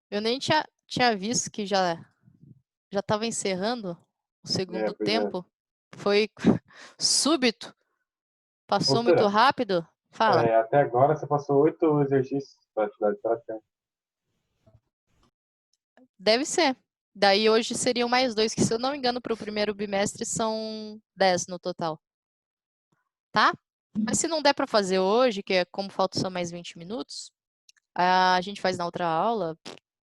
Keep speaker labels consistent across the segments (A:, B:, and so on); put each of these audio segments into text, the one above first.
A: Eu nem tinha visto que já estava encerrando o segundo
B: Pois é.
A: tempo. Foi súbito. Passou muito
B: Professora,
A: rápido. Fala.
B: até agora você passou 8 exercícios para atividade prática.
A: Deve ser. Daí hoje seriam mais 2, que se eu não me engano, para o primeiro bimestre são 10 no total. Tá? Mas se não der para fazer hoje, que é como faltam só mais 20 minutos, a gente faz na outra aula,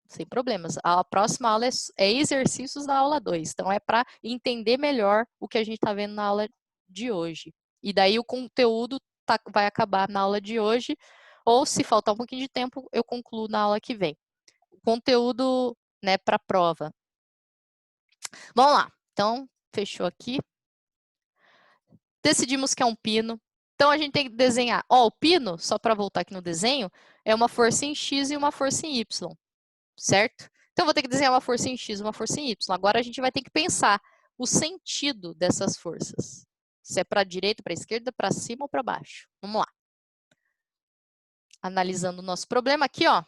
A: sem problemas. A próxima aula é exercícios da aula 2. Então, é para entender melhor o que a gente está vendo na aula de hoje. E daí o conteúdo vai acabar na aula de hoje, ou se faltar um pouquinho de tempo, eu concluo na aula que vem. O conteúdo, né, para a prova. Vamos lá. Então, fechou aqui. Decidimos que é um pino. Então, a gente tem que desenhar. Ó, o pino, só para voltar aqui no desenho, é uma força em X e uma força em Y, certo? Então, eu vou ter que desenhar uma força em X e uma força em Y. Agora, a gente vai ter que pensar o sentido dessas forças. Se é para a direita, para a esquerda, para cima ou para baixo. Vamos lá. Analisando o nosso problema aqui, ó.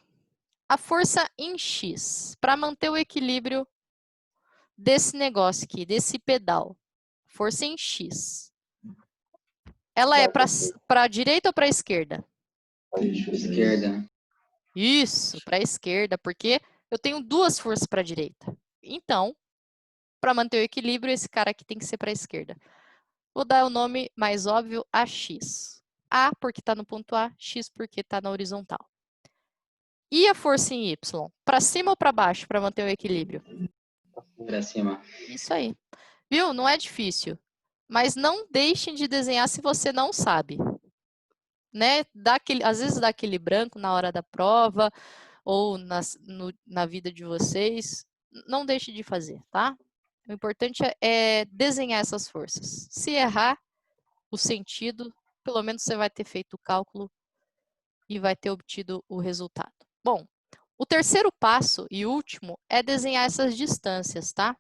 A: A força em X, para manter o equilíbrio desse negócio aqui, desse pedal. Força em X. Ela é para a direita ou para a esquerda?
C: Esquerda.
A: Isso, para a esquerda, porque eu tenho duas forças para a direita. Então, para manter o equilíbrio, esse cara aqui tem que ser para a esquerda. Vou dar o nome mais óbvio a X. A porque está no ponto A, X porque está na horizontal. E a força em Y? Para cima ou para baixo para manter o equilíbrio?
C: Para cima.
A: Isso aí. Viu? Não é difícil. Mas não deixem de desenhar se você não sabe. Né? Às vezes dá aquele branco na hora da prova ou na vida de vocês. Não deixe de fazer, tá? O importante é desenhar essas forças. Se errar o sentido, pelo menos você vai ter feito o cálculo e vai ter obtido o resultado. Bom, o terceiro passo e último é desenhar essas distâncias, tá?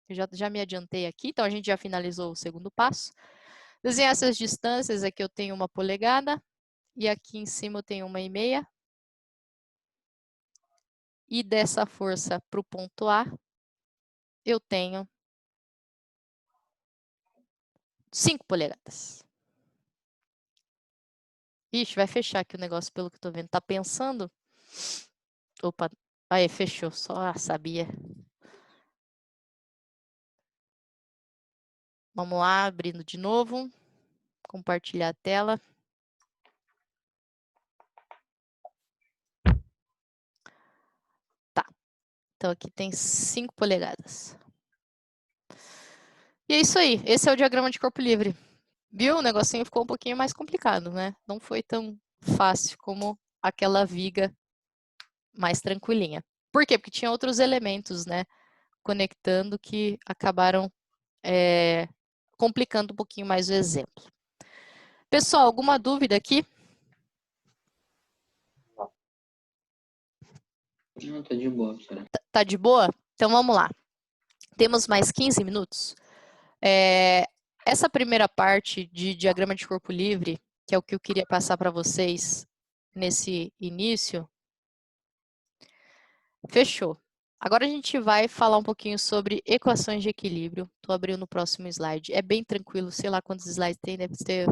A: Eu já me adiantei aqui, então a gente já finalizou o segundo passo. Desenhar essas distâncias, aqui eu tenho 1 polegada e aqui em cima eu tenho 1,5. E dessa força para o ponto A, eu tenho 5 polegadas. Ixi, vai fechar aqui o negócio pelo que eu tô vendo. Tá pensando? Opa, aí, fechou. Só sabia. Vamos lá, abrindo de novo. Compartilhar a tela. Tá. Então, aqui tem 5 polegadas. E é isso aí. Esse é o diagrama de corpo livre. Viu? O negocinho ficou um pouquinho mais complicado, né? Não foi tão fácil como aquela viga mais tranquilinha. Por quê? Porque tinha outros elementos, né? Conectando que acabaram complicando um pouquinho mais o exemplo. Pessoal, alguma dúvida aqui?
C: Não, tá de boa, professora.
A: Tá de boa? Então vamos lá. Temos mais 15 minutos. Essa primeira parte de diagrama de corpo livre, que é o que eu queria passar para vocês nesse início, fechou. Agora a gente vai falar um pouquinho sobre equações de equilíbrio. Estou abrindo o próximo slide. É bem tranquilo, sei lá quantos slides tem, deve ter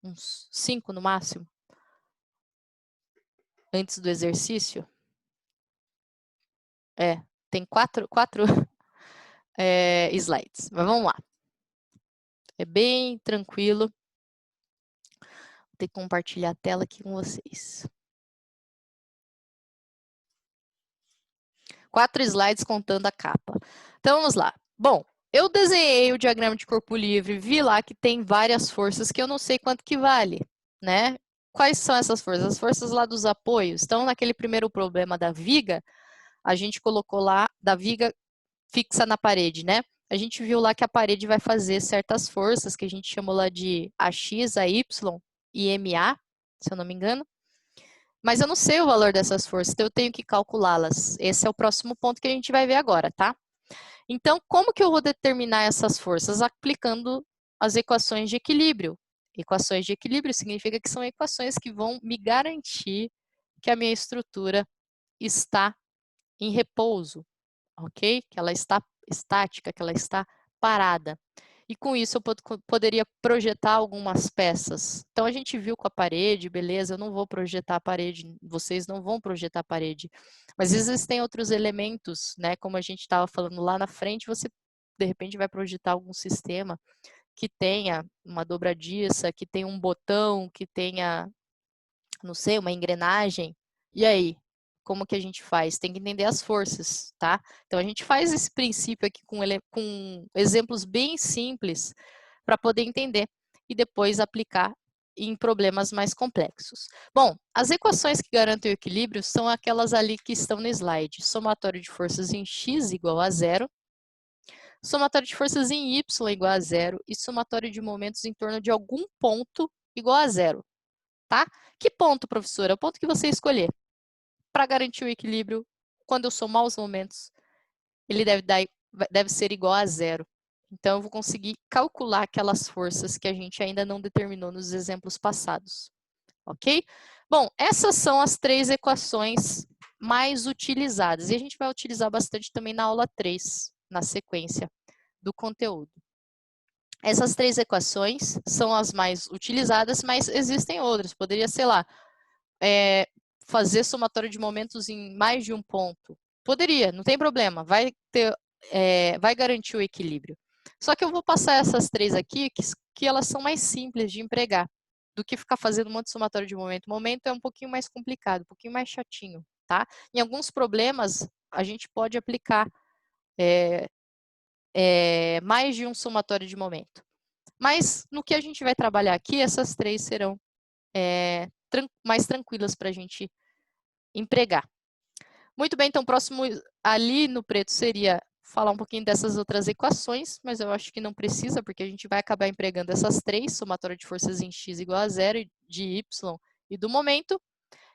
A: uns 5 no máximo. Antes do exercício. Tem quatro slides, mas vamos lá. É bem tranquilo. Vou ter que compartilhar a tela aqui com vocês. 4 slides contando a capa. Então, vamos lá. Bom, eu desenhei o diagrama de corpo livre, vi lá que tem várias forças que eu não sei quanto que vale, né? Quais são essas forças? As forças lá dos apoios. Então, naquele primeiro problema da viga, a gente colocou lá, da viga fixa na parede, né? A gente viu lá que a parede vai fazer certas forças, que a gente chamou lá de AX, AY e MA, se eu não me engano. Mas eu não sei o valor dessas forças, então eu tenho que calculá-las. Esse é o próximo ponto que a gente vai ver agora, tá? Então, como que eu vou determinar essas forças? Aplicando as equações de equilíbrio. Equações de equilíbrio significa que são equações que vão me garantir que a minha estrutura está em repouso, ok? Que ela está estática, que ela está parada. E com isso eu poderia projetar algumas peças. Então a gente viu com a parede, beleza, eu não vou projetar a parede, vocês não vão projetar a parede. Mas existem outros elementos, né? Como a gente estava falando lá na frente, você de repente vai projetar algum sistema que tenha uma dobradiça, que tenha um botão, que tenha, não sei, uma engrenagem. E aí? Como que a gente faz? Tem que entender as forças, tá? Então, a gente faz esse princípio aqui com exemplos bem simples para poder entender e depois aplicar em problemas mais complexos. Bom, as equações que garantem o equilíbrio são aquelas ali que estão no slide. Somatório de forças em x igual a zero, somatório de forças em y igual a zero e somatório de momentos em torno de algum ponto igual a zero, tá? Que ponto, professora? É o ponto que você escolher. Para garantir o equilíbrio, quando eu somar os momentos, ele deve ser igual a zero. Então, eu vou conseguir calcular aquelas forças que a gente ainda não determinou nos exemplos passados. Ok? Bom, essas são as 3 equações mais utilizadas. E a gente vai utilizar bastante também na aula 3, na sequência do conteúdo. Essas 3 equações são as mais utilizadas, mas existem outras. Poderia, sei lá, fazer somatório de momentos em mais de um ponto. Poderia, não tem problema, vai garantir o equilíbrio. Só que eu vou passar essas 3 aqui, que elas são mais simples de empregar, do que ficar fazendo um monte de somatório de momento. O momento é um pouquinho mais complicado, um pouquinho mais chatinho, tá? Em alguns problemas, a gente pode aplicar mais de um somatório de momento. Mas, no que a gente vai trabalhar aqui, essas 3 serão mais tranquilas para a gente empregar. Muito bem, então, próximo ali no preto seria falar um pouquinho dessas outras equações, mas eu acho que não precisa, porque a gente vai acabar empregando essas 3, somatório de forças em x igual a zero, de y e do momento.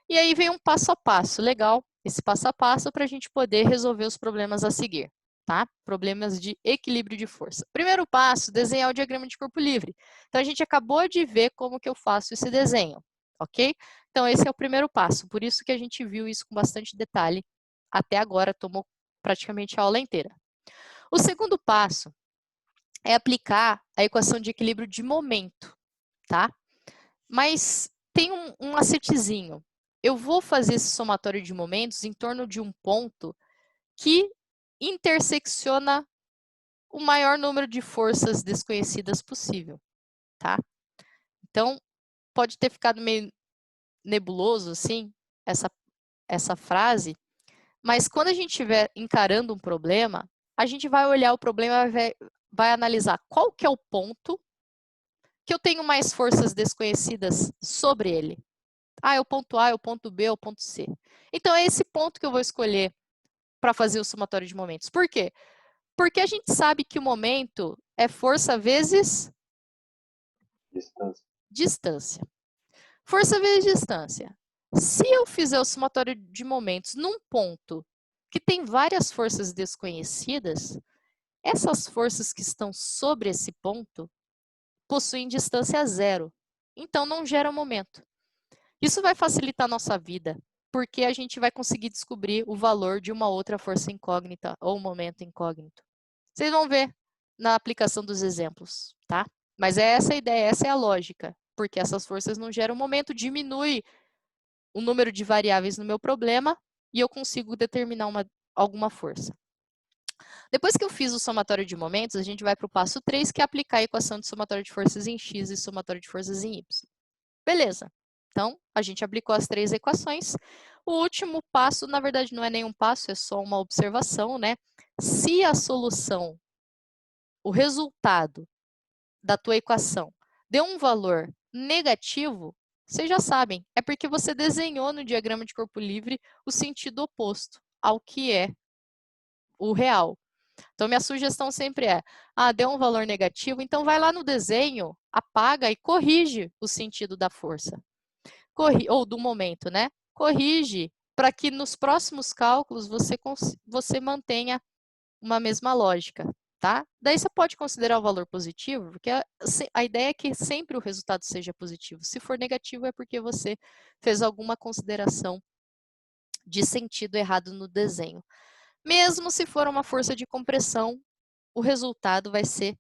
A: E aí vem um passo a passo, legal, esse passo a passo para a gente poder resolver os problemas a seguir, tá? Problemas de equilíbrio de força. Primeiro passo, desenhar o diagrama de corpo livre. Então, a gente acabou de ver como que eu faço esse desenho, ok? Então, esse é o primeiro passo, por isso que a gente viu isso com bastante detalhe até agora, tomou praticamente a aula inteira. O segundo passo é aplicar a equação de equilíbrio de momento, tá? Mas tem um macetezinho. Eu vou fazer esse somatório de momentos em torno de um ponto que intersecciona o maior número de forças desconhecidas possível, tá? Então, pode ter ficado meio nebuloso, assim, essa frase, mas quando a gente estiver encarando um problema, a gente vai olhar o problema e vai analisar qual que é o ponto que eu tenho mais forças desconhecidas sobre ele. Ah, é o ponto A, é o ponto B, é o ponto C. Então, é esse ponto que eu vou escolher para fazer o somatório de momentos. Por quê? Porque a gente sabe que o momento é força vezes distância. Força vezes distância. Se eu fizer o somatório de momentos num ponto que tem várias forças desconhecidas, essas forças que estão sobre esse ponto possuem distância zero. Então, não gera momento. Isso vai facilitar a nossa vida, porque a gente vai conseguir descobrir o valor de uma outra força incógnita ou momento incógnito. Vocês vão ver na aplicação dos exemplos, tá? Mas é essa a ideia, essa é a lógica, porque essas forças não geram momento, diminui o número de variáveis no meu problema e eu consigo determinar alguma força. Depois que eu fiz o somatório de momentos, a gente vai para o passo 3, que é aplicar a equação de somatório de forças em x e somatório de forças em y. Beleza. Então, a gente aplicou as 3 equações. O último passo, na verdade, não é nenhum passo, é só uma observação, né? Se a solução, o resultado da tua equação deu um valor negativo, vocês já sabem, é porque você desenhou no diagrama de corpo livre o sentido oposto ao que é o real. Então, minha sugestão sempre é, deu um valor negativo, então vai lá no desenho, apaga e corrige o sentido da força. Ou do momento, né? Corrige para que nos próximos cálculos você mantenha uma mesma lógica, tá? Daí você pode considerar o valor positivo, porque a ideia é que sempre o resultado seja positivo. Se for negativo, é porque você fez alguma consideração de sentido errado no desenho. Mesmo se for uma força de compressão, o resultado vai ser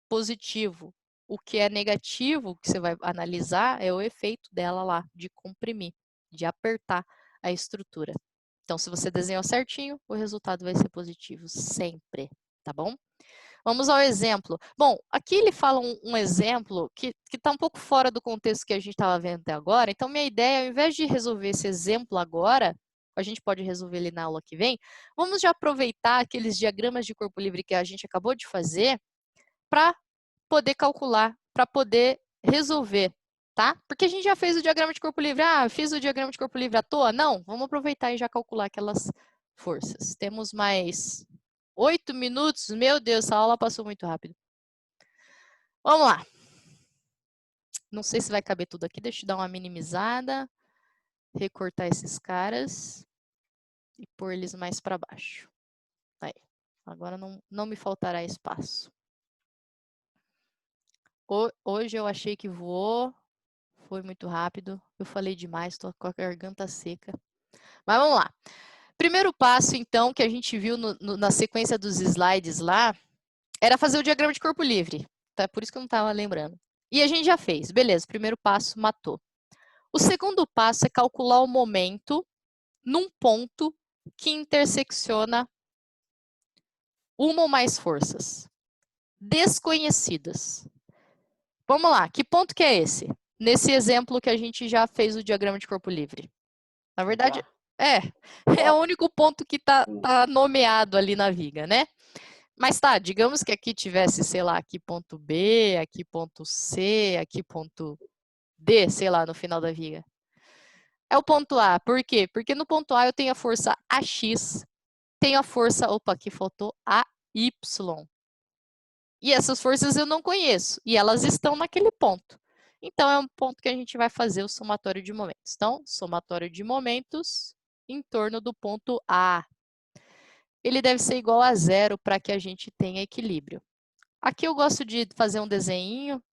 A: positivo. O que é negativo, que você vai analisar, é o efeito dela lá, de comprimir, de apertar a estrutura. Então, se você desenhou certinho, o resultado vai ser positivo, sempre, tá bom? Vamos ao exemplo. Bom, aqui ele fala um exemplo que está um pouco fora do contexto que a gente estava vendo até agora. Então, minha ideia, ao invés de resolver esse exemplo agora, a gente pode resolver ele na aula que vem, vamos já aproveitar aqueles diagramas de corpo livre que a gente acabou de fazer para poder calcular, para poder resolver, tá? Porque a gente já fez o diagrama de corpo livre. Ah, fiz o diagrama de corpo livre à toa? Não, vamos aproveitar e já calcular aquelas forças. Temos mais 8 minutos. Meu Deus, essa aula passou muito rápido. Vamos lá. Não sei se vai caber tudo aqui. Deixa eu dar uma minimizada. Recortar esses caras. E pôr eles mais para baixo. Aí. Agora não me faltará espaço. Hoje eu achei que voou. Foi muito rápido. Eu falei demais. Estou com a garganta seca. Mas vamos lá. Primeiro passo, então, que a gente viu na sequência dos slides lá, era fazer o diagrama de corpo livre. Tá? Por isso que eu não estava lembrando. E a gente já fez. Beleza, primeiro passo, matou. O segundo passo é calcular o momento num ponto que intersecciona uma ou mais forças desconhecidas. Vamos lá, que ponto que é esse? Nesse exemplo que a gente já fez o diagrama de corpo livre. Na verdade, é o único ponto que tá nomeado ali na viga, né? Mas tá, digamos que aqui tivesse, sei lá, aqui ponto B, aqui ponto C, aqui ponto D, sei lá, no final da viga. É o ponto A. Por quê? Porque no ponto A eu tenho a força AX, tenho a força, opa, aqui faltou AY. E essas forças eu não conheço, e elas estão naquele ponto. Então, é um ponto que a gente vai fazer o somatório de momentos. Então, somatório de momentos em torno do ponto A. Ele deve ser igual a 0 para que a gente tenha equilíbrio. Aqui eu gosto de fazer um desenho,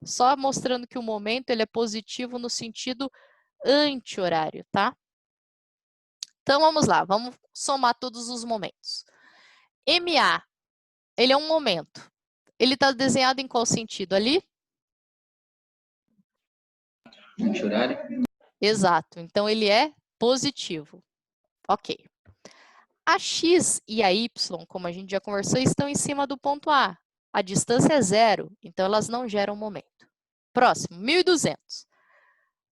A: só mostrando que o momento ele é positivo no sentido anti-horário, tá? Então, vamos lá, vamos somar todos os momentos. MA, ele é um momento. Ele está desenhado em qual sentido ali?
C: Anti-horário?
A: Exato, então ele é positivo. Ok. A X e a Y, como a gente já conversou, estão em cima do ponto A. A distância é 0, então elas não geram momento. Próximo, 1.200.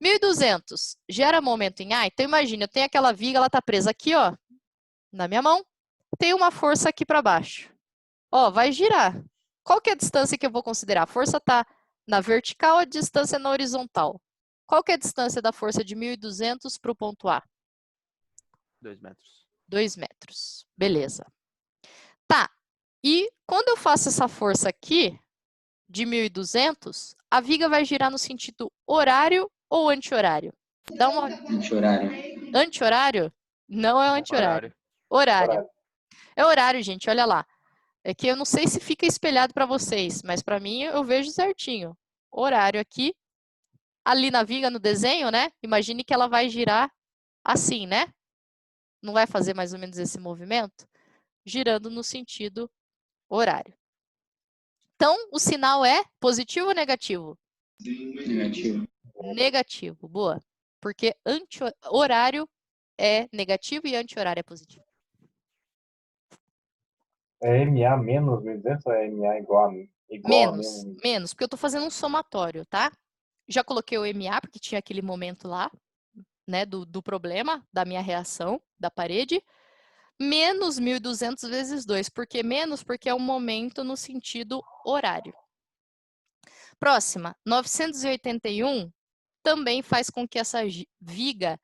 A: 1.200 gera momento em A? Então imagina, eu tenho aquela viga, ela está presa aqui, ó, na minha mão. Tem uma força aqui para baixo. Ó, vai girar. Qual que é a distância que eu vou considerar? A força está na vertical, a distância na horizontal. Qual que é a distância da força de 1.200 para o ponto A?
D: 2 metros.
A: 2 metros. Beleza. Tá. E quando eu faço essa força aqui, de 1.200, a viga vai girar no sentido horário ou anti-horário? Dá uma...
C: Anti-horário.
A: Anti-horário? Não é anti-horário. Horário. É horário, gente, olha lá. É que eu não sei se fica espelhado para vocês, mas para mim eu vejo certinho. Horário aqui, ali na viga, no desenho, né? Imagine que ela vai girar assim, né? Não vai fazer mais ou menos esse movimento? Girando no sentido horário. Então, o sinal é positivo ou negativo?
C: Negativo.
A: Negativo, boa. Porque horário é negativo e anti-horário é positivo.
B: É MA menos 1.200 ou é MA igual a menos?
A: Menos, porque eu estou fazendo um somatório, tá? Já coloquei o MA, porque tinha aquele momento lá, né, do problema, da minha reação, da parede. Menos 1.200 vezes 2. Por que menos? Porque é um momento no sentido horário. Próxima, 981 também faz com que essa viga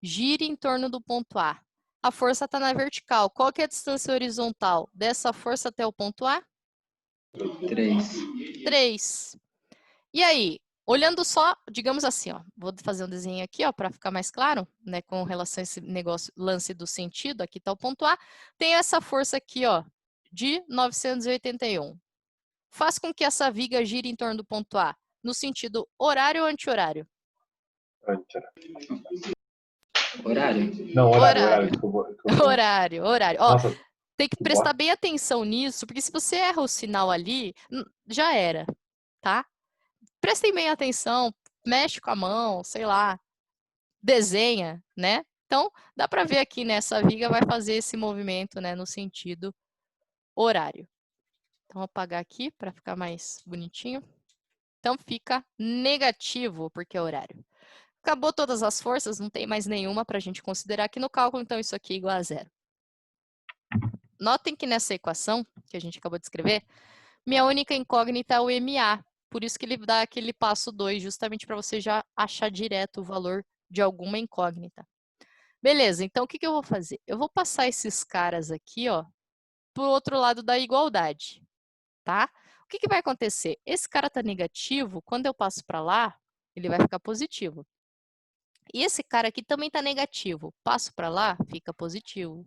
A: gire em torno do ponto A. A força está na vertical. Qual que é a distância horizontal dessa força até o ponto A?
C: 3.
A: 3. E aí, olhando só, digamos assim, ó, vou fazer um desenho aqui, ó, para ficar mais claro, né, com relação a esse negócio, lance do sentido, aqui está o ponto A, tem essa força aqui, ó, de 981. Faz com que essa viga gire em torno do ponto A, no sentido horário ou anti-horário?
B: Anti-horário.
C: Horário.
B: Não,
A: Horário.
B: horário, desculpa.
A: Horário. Ó,
B: Nossa,
A: tem que
B: que
A: prestar
B: bosta.
A: bem atenção nisso, porque se você erra o sinal ali, já era, tá? Prestem bem atenção, mexe com a mão, sei lá, desenha, né? Então, dá para ver aqui nessa viga vai fazer esse movimento, né, no sentido horário. Então, vou apagar aqui para ficar mais bonitinho. Então, fica negativo, porque é horário. Acabou todas as forças, não tem mais nenhuma para a gente considerar aqui no cálculo, então isso aqui é igual a zero. Notem que nessa equação, que a gente acabou de escrever, minha única incógnita é o MA. Por isso que ele dá aquele passo 2, justamente para você já achar direto o valor de alguma incógnita. Beleza, então o que eu vou fazer? Eu vou passar esses caras aqui, ó, para o outro lado da igualdade, tá? O que vai acontecer? Esse cara está negativo, quando eu passo para lá, ele vai ficar positivo. E esse cara aqui também está negativo. Passo para lá, fica positivo.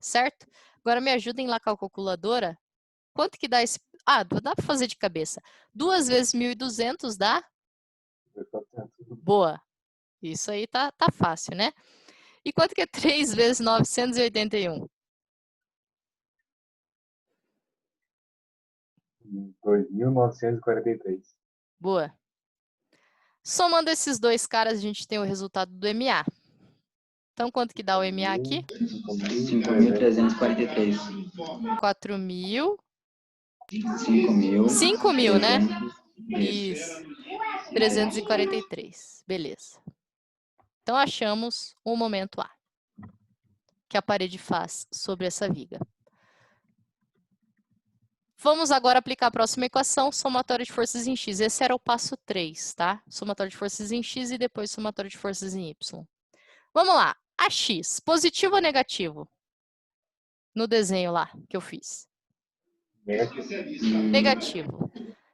A: Certo? Agora me ajudem lá com a calculadora. Quanto que dá esse... Ah, dá para fazer de cabeça. 2 vezes 1.200 dá? Boa. Isso aí tá fácil, né? E quanto que é 3 vezes 981?
B: 2.943.
A: Boa. Somando esses dois caras, a gente tem o resultado do MA. Então, quanto que dá o MA aqui?
C: 5.343.
A: 4.000.
C: 5.000.
A: 5.000, né?
C: Isso.
A: Isso. 343. Beleza. Então, achamos o momento A, que a parede faz sobre essa viga. Vamos agora aplicar a próxima equação, somatório de forças em X. Esse era o passo 3, tá? Somatório de forças em X e depois somatório de forças em Y. Vamos lá. AX, positivo ou negativo? No desenho lá que eu fiz. Negativo.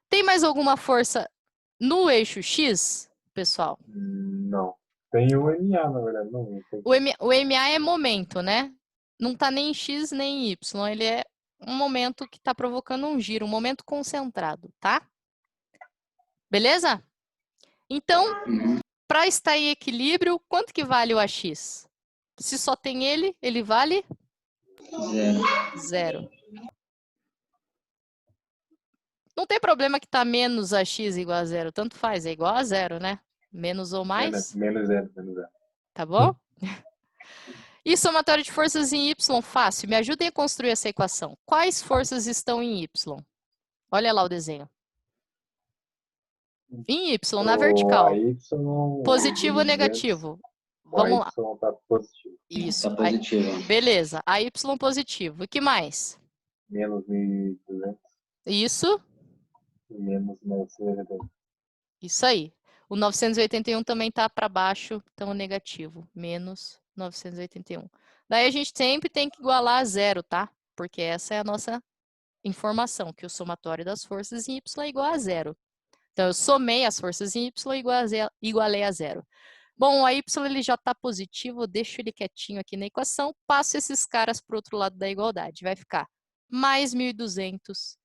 A: Tem mais alguma força no eixo X, pessoal?
B: Não. Tem o MA, na verdade. Não tem.
A: O MA é momento, né? Não está nem em X nem em Y. Ele é um momento que está provocando um giro, um momento concentrado, tá? Beleza? Então, para estar em equilíbrio, quanto que vale o AX? Se só tem ele, ele vale? Zero. Não tem problema que está menos AX igual a zero. Tanto faz, é igual a zero, né? Menos ou mais.
B: Menos zero.
A: Tá bom? E somatório de forças em Y, fácil. Me ajudem a construir essa equação. Quais forças estão em Y? Olha lá o desenho. Em Y, na vertical. Positivo ou negativo? Vamos lá.
B: O Y tá positivo.
A: Isso.
C: Tá positivo.
A: Beleza. A Y positivo. E que mais?
B: Menos 1.200.
A: Isso.
B: E menos 981.
A: Isso aí. O 981 também está para baixo, então negativo. Menos 981. Daí a gente sempre tem que igualar a zero, tá? Porque essa é a nossa informação, que o somatório das forças em Y é igual a zero. Então, eu somei as forças em Y e igualei a zero. Bom, o AY ele já está positivo, eu deixo ele quietinho aqui na equação, passo esses caras para o outro lado da igualdade. Vai ficar mais 1.200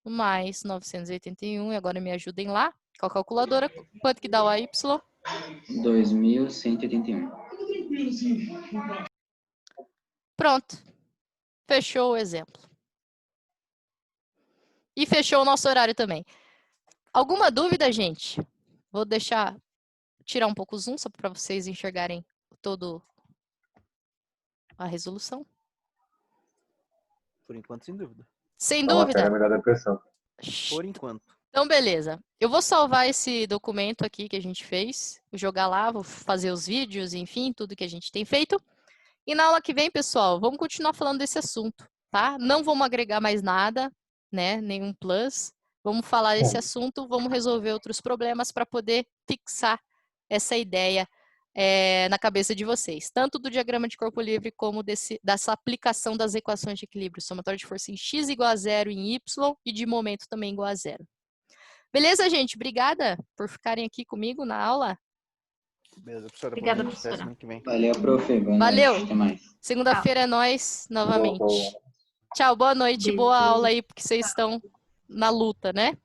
A: mais 981, e agora me ajudem lá, com a calculadora. Quanto que dá o AY?
C: 2.181.
A: Pronto. Fechou o exemplo. E fechou o nosso horário também. Alguma dúvida, gente? Vou tirar um pouco o zoom, só para vocês enxergarem todo a resolução.
D: Por enquanto, sem dúvida.
A: Sem
B: Tá
A: dúvida?
B: melhor da pressão.
D: Por enquanto.
A: Então, beleza. Eu vou salvar esse documento aqui que a gente fez, vou jogar lá, vou fazer os vídeos, enfim, tudo que a gente tem feito. E na aula que vem, pessoal, vamos continuar falando desse assunto, tá? Não vamos agregar mais nada, né? Nenhum plus. Vamos falar desse assunto, vamos resolver outros problemas para poder fixar essa ideia na cabeça de vocês. Tanto do diagrama de corpo livre como dessa aplicação das equações de equilíbrio. Somatório de força em X igual a zero em Y e de momento também igual a zero. Beleza, gente? Obrigada por ficarem aqui comigo na aula.
D: Beleza, professora.
E: Obrigada,
D: Boa noite, até
E: professora.
D: semana que vem.
C: Valeu, prof. Boa
A: Valeu.
C: noite. Até mais.
A: Segunda-feira é nós, novamente.
B: Boa.
A: Tchau, boa noite, boa aula aí, porque vocês estão na luta, né?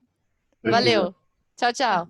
A: Valeu. Tchau, tchau.